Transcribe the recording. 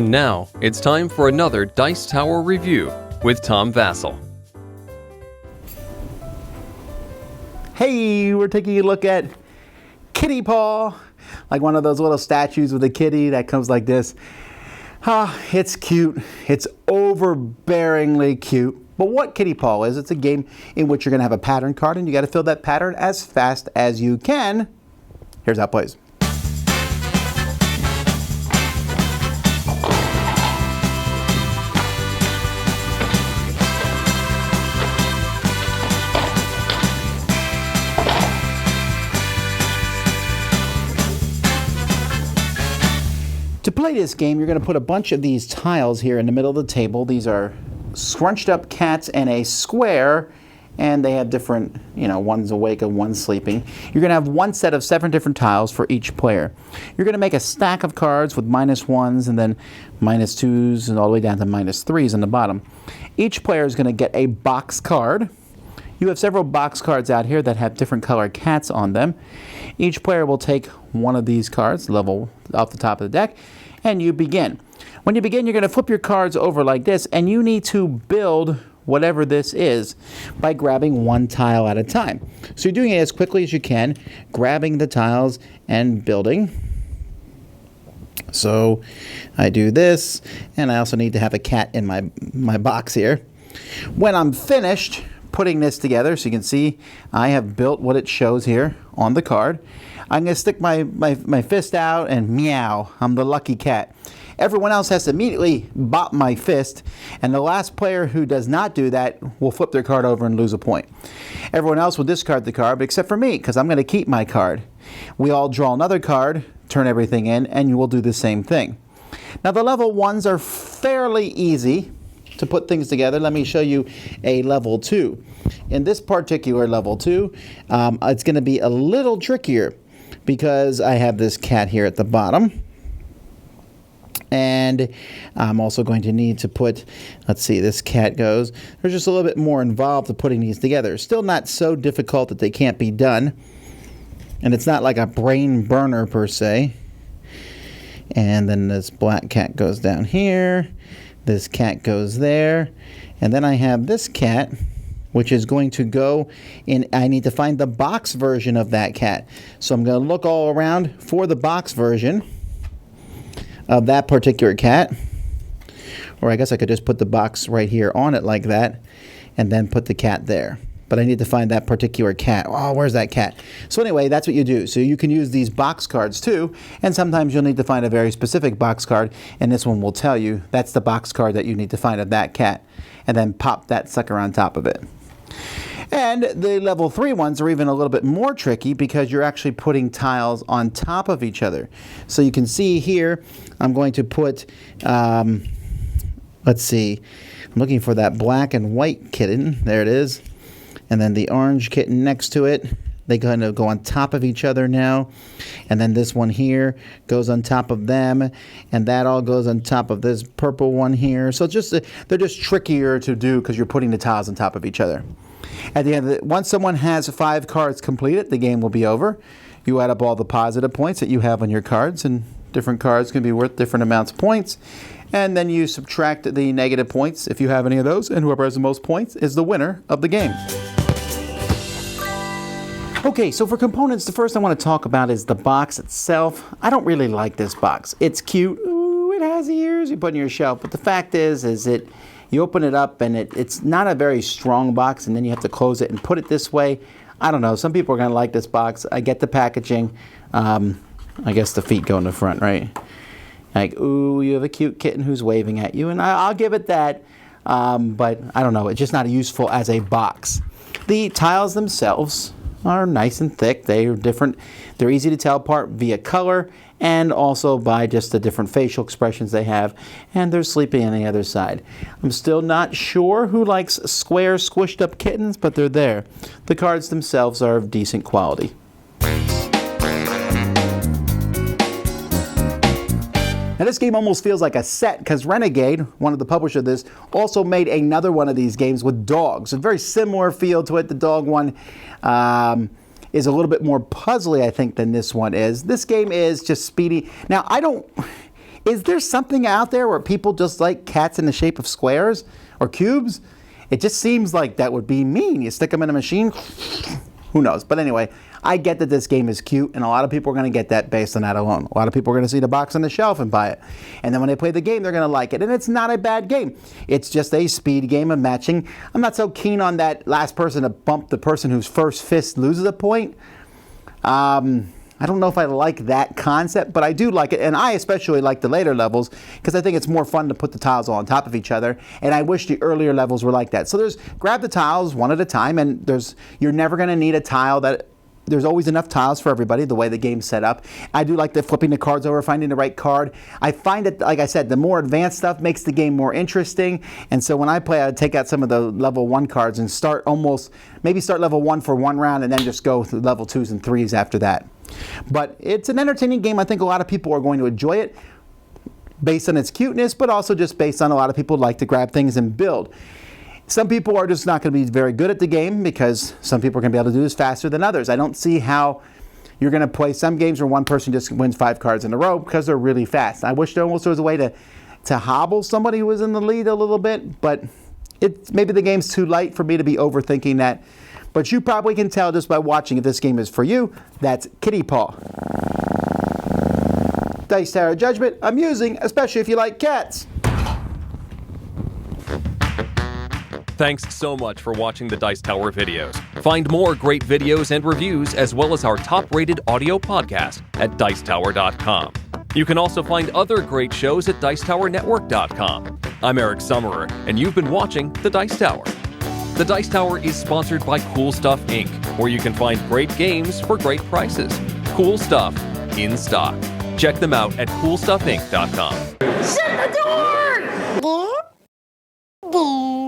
And now, it's time for another Dice Tower review with Tom Vasel. Hey, we're taking a look at Kitty Paw, like one of those little statues with a kitty that comes like this. It's cute. It's overbearingly cute. But what Kitty Paw is, it's a game in which you're going to have a pattern card, and you got to fill that pattern as fast as you can. Here's how it plays. To play this game, you're going to put a bunch of these tiles here in the middle of the table. These are scrunched up cats in a square, and they have different, one's awake and one's sleeping. You're going to have one set of 7 different tiles for each player. You're going to make a stack of cards with -1s and then -2s and all the way down to -3s on the bottom. Each player is going to get a box card. You have several box cards out here that have different colored cats on them. Each player will take one of these cards, level off the top of the deck, and you begin. When you begin, you're going to flip your cards over like this, and you need to build whatever this is by grabbing one tile at a time. So you're doing it as quickly as you can, grabbing the tiles and building. So I do this, and I also need to have a cat in my box here. When I'm finished putting this together, so you can see I have built what it shows here on the card, I'm going to stick my fist out and meow. I'm the lucky cat. Everyone else has to immediately bop my fist, and the last player who does not do that will flip their card over and lose a point. Everyone else will discard the card, but except for me, because I'm going to keep my card. We all draw another card, turn everything in, and you will do the same thing. Now the level 1s are fairly easy to put things together. Let me show you a level 2. In this particular level 2, it's going to be a little trickier because I have this cat here at the bottom. And I'm also going to need to put, let's see, this cat goes. There's just a little bit more involved to putting these together. Still not so difficult that they can't be done. And it's not like a brain burner per se. And then this black cat goes down here. This cat goes there. And then I have this cat, which is going to go in. I need to find the box version of that cat. So I'm going to look all around for the box version of that particular cat. Or I guess I could just put the box right here on it like that and then put the cat there. But I need to find that particular cat. Oh, where's that cat? So anyway, that's what you do. So you can use these box cards too, and sometimes you'll need to find a very specific box card, and this one will tell you that's the box card that you need to find of that cat, and then pop that sucker on top of it. And the level 3 ones are even a little bit more tricky because you're actually putting tiles on top of each other. So you can see here, I'm going to put, let's see, I'm looking for that black and white kitten. There it is. And then the orange kitten next to it. They kind of go on top of each other now. And then this one here goes on top of them. And that all goes on top of this purple one here. So they're just trickier to do because you're putting the tiles on top of each other. At the end of once someone has 5 cards completed, the game will be over. You add up all the positive points that you have on your cards, and different cards can be worth different amounts of points. And then you subtract the negative points if you have any of those, and whoever has the most points is the winner of the game. Okay, so for components, the first I want to talk about is the box itself. I don't really like this box. It's cute. Ooh, it has ears. You put in your shelf. But the fact is that you open it up and it's not a very strong box, and then you have to close it and put it this way. I don't know. Some people are going to like this box. I get the packaging. I guess the feet go in the front, right? Like, ooh, you have a cute kitten who's waving at you, and I'll give it that. But I don't know. It's just not useful as a box. The tiles themselves are nice and thick. They are different. They're easy to tell apart via color and also by just the different facial expressions they have. And they're sleeping on the other side. I'm still not sure who likes square, squished up kittens, but they're there. The cards themselves are of decent quality. Now this game almost feels like a set because Renegade, one of the publishers of this, also made another one of these games with dogs. A very similar feel to it. The dog one is a little bit more puzzly, I think, than this one is. This game is just speedy. Now, Is there something out there where people just like cats in the shape of squares or cubes? It just seems like that would be mean. You stick them in a machine, who knows? But anyway, I get that this game is cute, and a lot of people are going to get that based on that alone. A lot of people are going to see the box on the shelf and buy it. And then when they play the game, they're going to like it. And it's not a bad game. It's just a speed game of matching. I'm not so keen on that last person to bump the person whose first fist loses a point. I don't know if I like that concept, but I do like it, and I especially like the later levels because I think it's more fun to put the tiles all on top of each other, and I wish the earlier levels were like that. So grab the tiles one at a time, and you're never going to need a tile that. There's always enough tiles for everybody, the way the game's set up. I do like the flipping the cards over, finding the right card. I find that, like I said, the more advanced stuff makes the game more interesting. And so when I play, I take out some of the level 1 cards and start level 1 for one round and then just go through level 2s and 3s after that. But it's an entertaining game. I think a lot of people are going to enjoy it based on its cuteness, but also just based on a lot of people like to grab things and build. Some people are just not going to be very good at the game because some people are going to be able to do this faster than others. I don't see how you're going to play some games where one person just wins 5 cards in a row because they're really fast. I wish there almost was a way to hobble somebody who was in the lead a little bit, but maybe the game's too light for me to be overthinking that. But you probably can tell just by watching if this game is for you. That's Kitty Paw. Dice Tower Judgment, amusing, especially if you like cats. Thanks so much for watching the Dice Tower videos. Find more great videos and reviews as well as our top-rated audio podcast at Dicetower.com. You can also find other great shows at DicetowerNetwork.com. I'm Eric Summerer, and you've been watching The Dice Tower. The Dice Tower is sponsored by Cool Stuff Inc., where you can find great games for great prices. Cool stuff in stock. Check them out at CoolStuffInc.com. Shut the door!